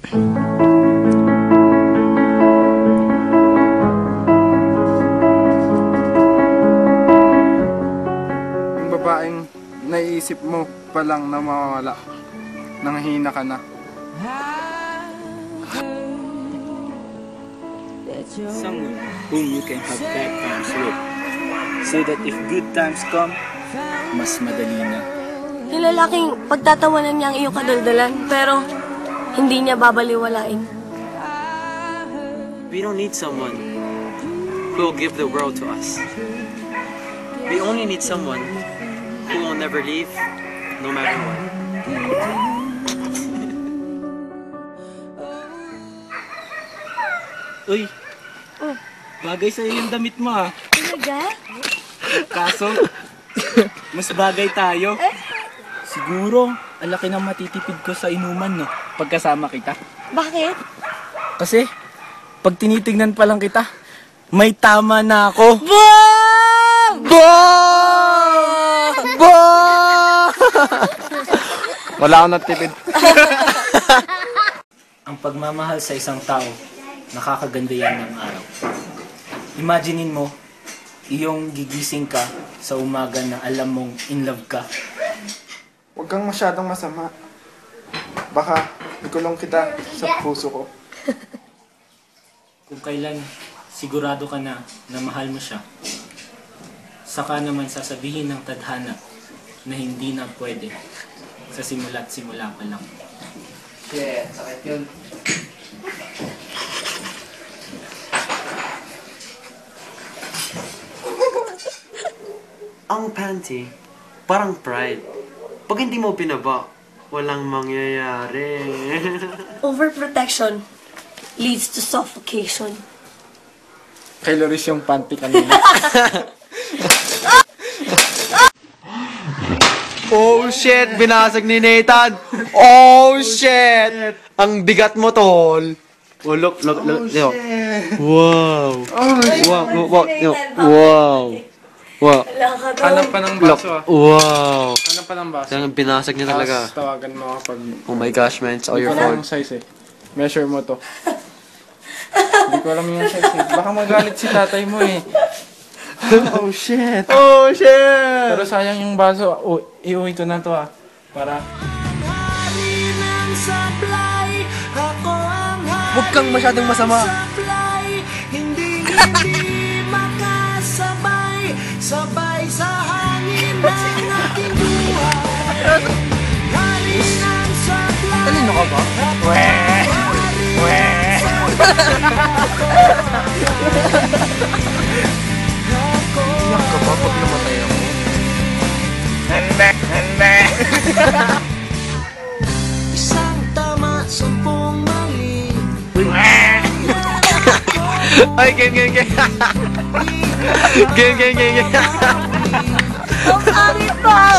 Yung babaeng naiisip mo pa lang na mawawala, nanghihina ka na. Someone whom you can have bad times with, so that if good times come, mas madali na. Yung lalaking pagtatawanan niya ang iyong kadaldalan, pero hindi niya babaliwalain. We don't need someone who will give the world to us. We only need someone who will never leave, no matter what. Uy, bagay sa'yo yung damit mo ah. Talaga? Kaso, mas bagay tayo. Siguro, ang laki ng matitipid ko sa inuman, no? Pagkasama kita. Bakit? Kasi, pag tinitignan pa lang kita, may tama na ako. Wala akong natipid. Ang pagmamahal sa isang tao, nakakaganda yan ng araw. Imaginein mo, iyong gigising ka sa umaga na alam mong in love ka. Huwag kang masyadong masama. Baka ikulong kita sa puso ko. Kung kailan sigurado ka na mahal mo siya, saka naman sasabihin ng tadhana na hindi na pwede sa simula't simula pa lang. Yeah, sakit yun. Ang panty, parang pride. Pag hindi mo binaba, walang mangyayari. Overprotection leads to suffocation. Kay Loris yung panty kanina. Oh shit! Binasag ni Nathan! Oh shit! Ang bigat mo, tol! Oh, look. Yo. Wow! Wow! Hanap pa ng baso ah. Wow! Hanap pa ng baso. Ang binasag niya talaga. Tapos tawagan mo kapag... Oh my gosh, man. It's all your Wala fault. yung size eh. Measure mo to. Hindi ko alam yung size eh. Baka magalit si tatay mo eh. Oh shit! Oh shit! Pero sayang yung baso. Oh, iuwi ko na to ah. Para... Huwag kang masyadong masama. Sabay sa hangin ng ating buhay. Halinan sa play. Talino ka ba? Iyak ka ba pag namatay ako? Isang tama, 10 mali. Ay, game. Game. Ang ari pa!